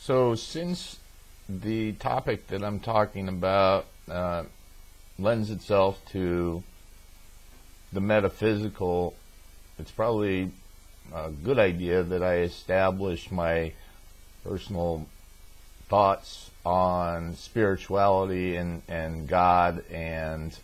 So, since the topic that I'm talking about lends itself to the metaphysical, it's probably a good idea that I establish my personal thoughts on spirituality and God and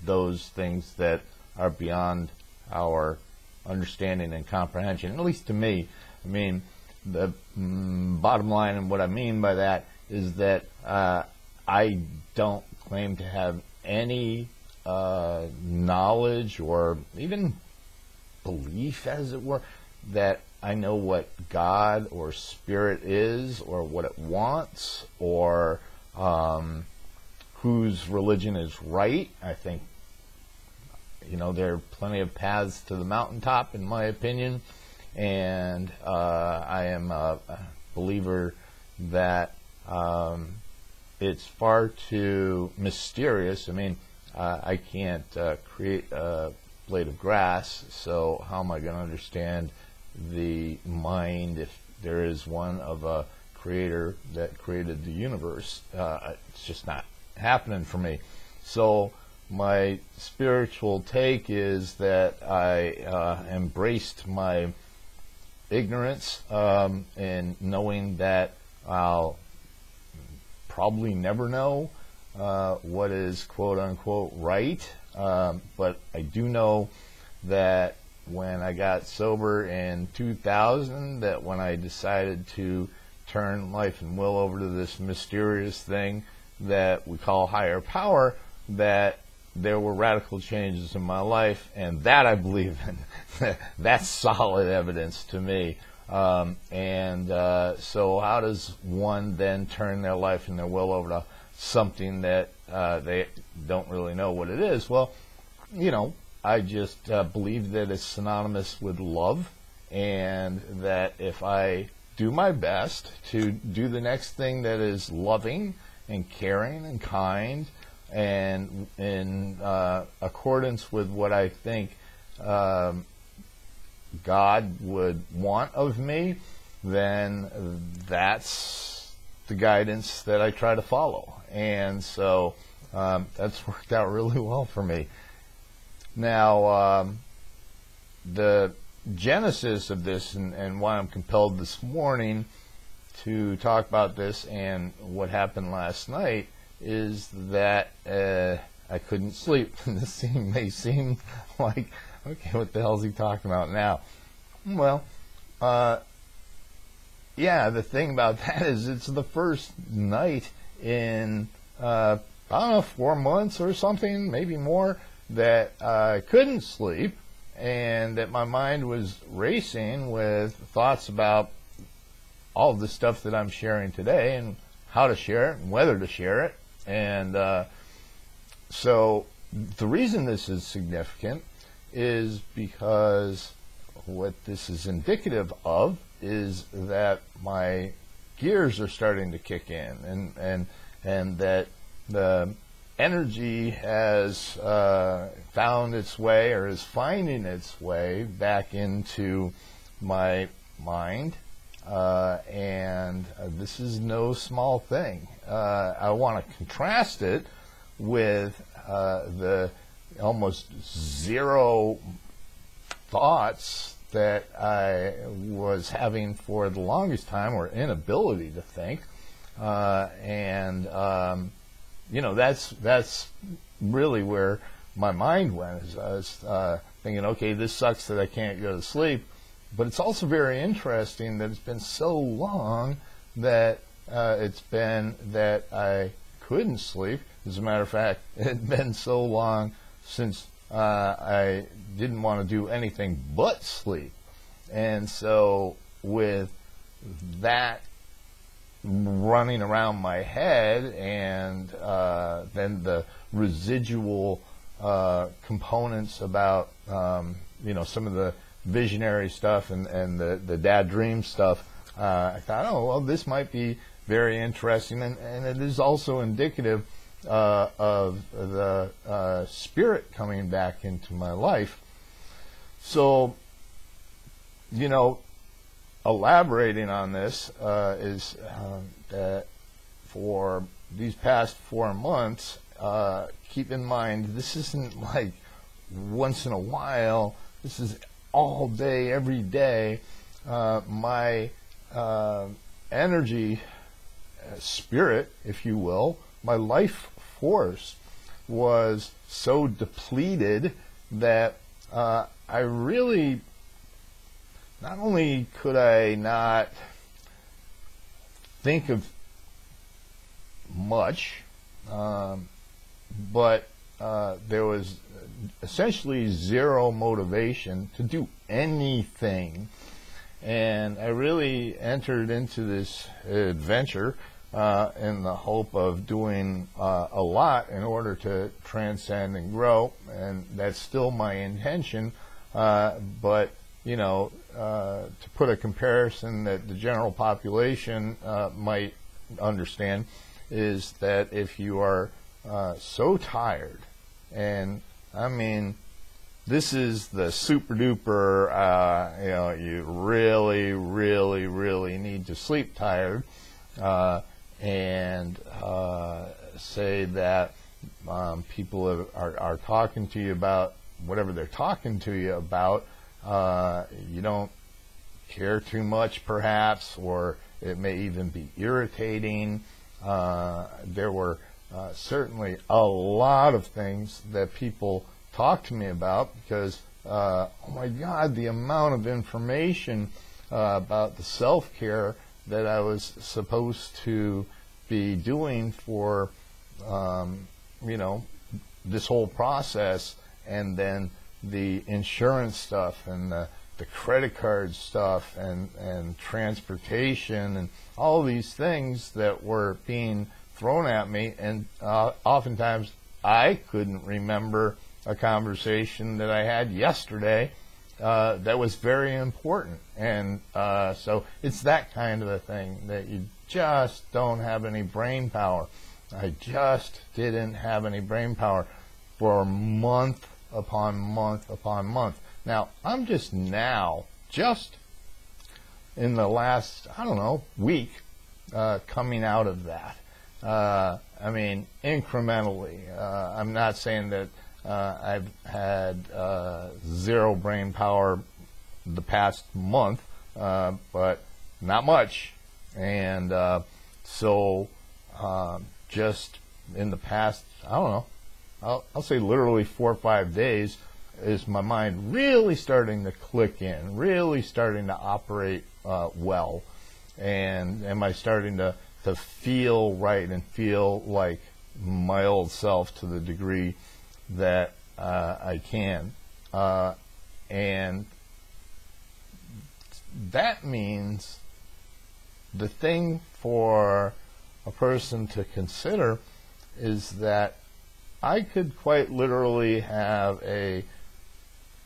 those things that are beyond our understanding and comprehension, at least to me. I mean, the bottom line, and what I mean by that is that I don't claim to have any knowledge or even belief, as it were, that I know what God or Spirit is, or what it wants, or whose religion is right. I think, there are plenty of paths to the mountaintop, in my opinion, and I am a believer that it's far too mysterious. I mean, I can't create a blade of grass, so how am I going to understand the mind, if there is one, of a creator that created the universe? It's just not happening for me. So my spiritual take is that I embraced my ignorance and knowing that I'll probably never know what is quote unquote right, but I do know that when I got sober in 2000, that when I decided to turn life and will over to this mysterious thing that we call higher power, that there were radical changes in my life, and that I believe in. That's solid evidence to me. So how does one then turn their life and their will over to something that they don't really know what it is? Well, I just believe that it's synonymous with love, and that if I do my best to do the next thing that is loving and caring and kind and in accordance with what I think God would want of me, then that's the guidance that I try to follow. And so that's worked out really well for me. Now, the genesis of this, and why I'm compelled this morning to talk about this and what happened last night, is that I couldn't sleep. This may seem like, okay, what the hell is he talking about now? Well, the thing about that is it's the first night in, I don't know, 4 months or something, maybe more, that I couldn't sleep, and that my mind was racing with thoughts about all of the stuff that I'm sharing today, and how to share it, and whether to share it. And so the reason this is significant is because what this is indicative of is that my gears are starting to kick in, and that the energy has found its way, or is finding its way back into my mind, and this is no small thing. I want to contrast it with the almost zero thoughts that I was having for the longest time, or inability to think, that's really where my mind went. I was thinking, okay, this sucks that I can't go to sleep, but it's also very interesting that it's been so long that it's been that I couldn't sleep. As a matter of fact, it had been so long since I didn't want to do anything but sleep. And so with that running around my head, and then the residual components about some of the visionary stuff and the dad dream stuff, I thought, oh well, this might be very interesting, and it is also indicative of the Spirit coming back into my life. So elaborating on this is that for these past 4 months, keep in mind this isn't like once in a while. This is all day, every day. My energy, spirit, if you will, my life force was so depleted that I really, not only could I not think of much, but there was essentially zero motivation to do anything. And I really entered into this adventure in the hope of doing a lot in order to transcend and grow, and that's still my intention. But you know, to put a comparison that the general population might understand, is that if you are so tired, and I mean, this is the super duper, you know, you really, really, really need to sleep tired, and say that people are talking to you about whatever they're talking to you about, you don't care too much perhaps, or it may even be irritating. There were certainly a lot of things that people talked to me about because, oh my God, the amount of information about the self-care that I was supposed to be doing for, you know, this whole process, and then the insurance stuff and the credit card stuff and transportation and all these things that were being thrown at me, and oftentimes I couldn't remember a conversation that I had yesterday that was very important. And so it's that kind of a thing that you just don't have any brain power. I just didn't have any brain power for month upon month upon month. Now, I'm just now, just in the last, I don't know, week, coming out of that. I mean, incrementally. I'm not saying that I've had zero brain power the past month, but not much. And so just in the past, I don't know, I'll say literally 4 or 5 days, is my mind really starting to click in, really starting to operate well. And am I starting to feel right and feel like my old self to the degree that I can. And that means the thing for a person to consider is that I could quite literally have a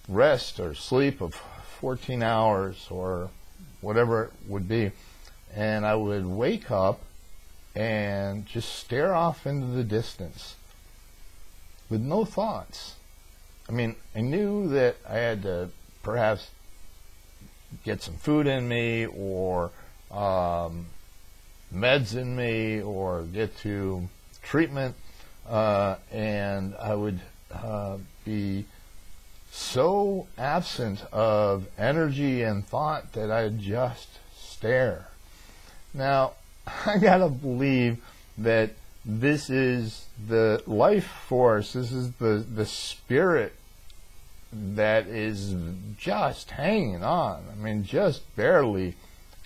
rest or sleep of 14 hours or whatever it would be, and I would wake up and just stare off into the distance with no thoughts. I mean, I knew that I had to perhaps get some food in me, or meds in me, or get to treatment, and I would be so absent of energy and thought that I'd just stare. Now, I gotta believe that this is the life force, this is the spirit that is just hanging on. I mean, just barely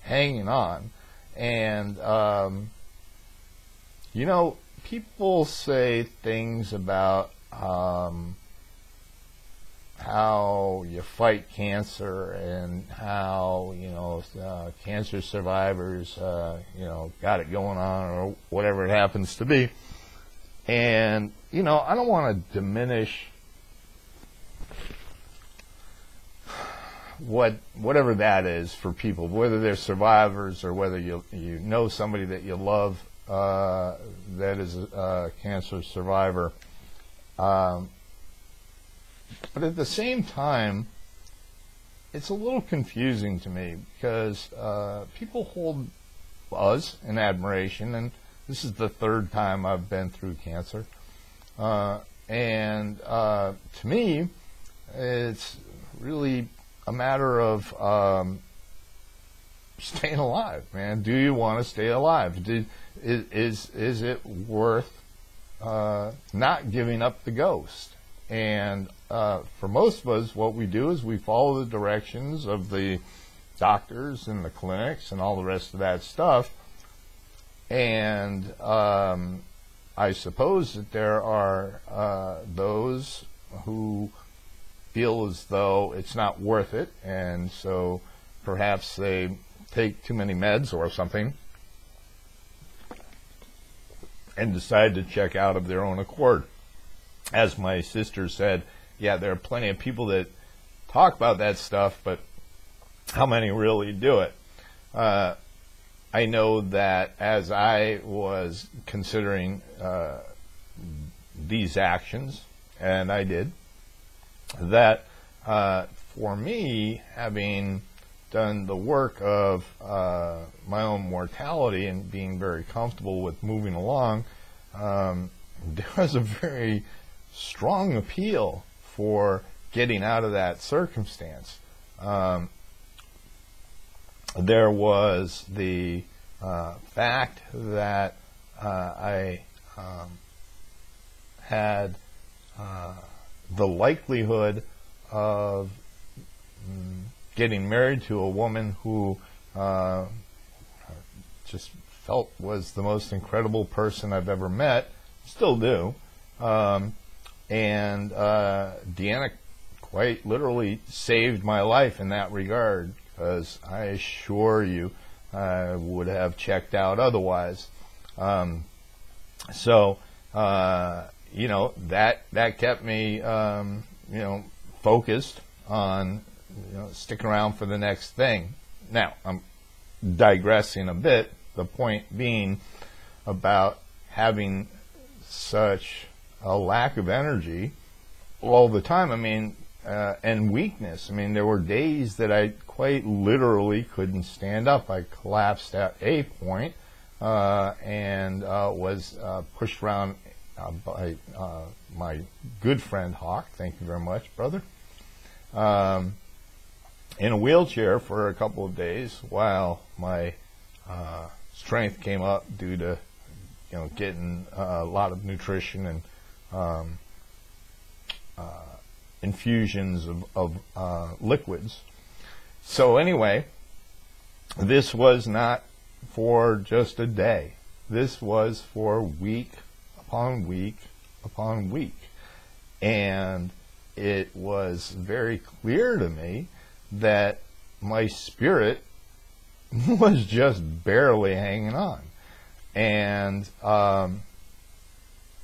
hanging on. And, you know, people say things about how you fight cancer, and how, you know, cancer survivors, you know, got it going on, or whatever it happens to be. And, you know, I don't want to diminish whatever that is for people, whether they're survivors or whether you know somebody that you love that is a cancer survivor. But at the same time, it's a little confusing to me because people hold us in admiration, and this is the third time I've been through cancer. And to me, it's really a matter of staying alive, man. Do you want to stay alive? Is it worth not giving up the ghost? And for most of us, what we do is we follow the directions of the doctors and the clinics and all the rest of that stuff. And I suppose that there are those who feel as though it's not worth it, and so perhaps they take too many meds or something and decide to check out of their own accord. As my sister said, yeah, there are plenty of people that talk about that stuff, but how many really do it? I know that as I was considering these actions, and I did, that for me, having done the work of my own mortality and being very comfortable with moving along, there was a very strong appeal for getting out of that circumstance. There was the fact that I had the likelihood of getting married to a woman who just felt was the most incredible person I've ever met, still do. And Deanna quite literally saved my life in that regard, because I assure you I would have checked out otherwise. So you know, that kept me you know, focused on, you know, sticking around for the next thing. Now, I'm digressing a bit, the point being about having such a lack of energy all the time. I mean, and weakness. I mean, there were days that I quite literally couldn't stand up. I collapsed at a point and was pushed around by my good friend Hawk. Thank you very much, brother. In a wheelchair for a couple of days while my strength came up due to, you know, getting a lot of nutrition and infusions of liquids. So anyway, this was not for just a day. This was for week upon week upon week. And it was very clear to me that my spirit was just barely hanging on. And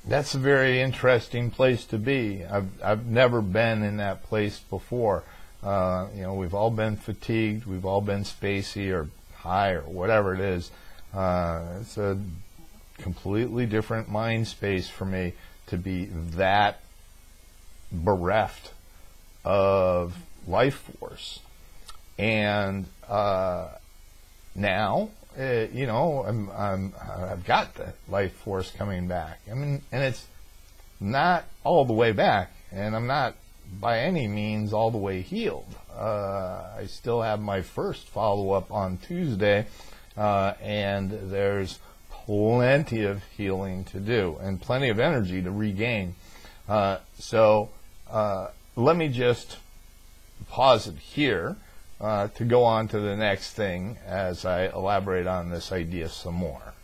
that's a very interesting place to be. I've never been in that place before. You know, we've all been fatigued, we've all been spacey or high or whatever it is. It's a completely different mind space for me to be that bereft of life force. And now, you know, I've got the life force coming back. I mean, and it's not all the way back, and I'm not by any means all the way healed. I still have my first follow-up on Tuesday, and there's plenty of healing to do and plenty of energy to regain. So let me just pause it here to go on to the next thing as I elaborate on this idea some more.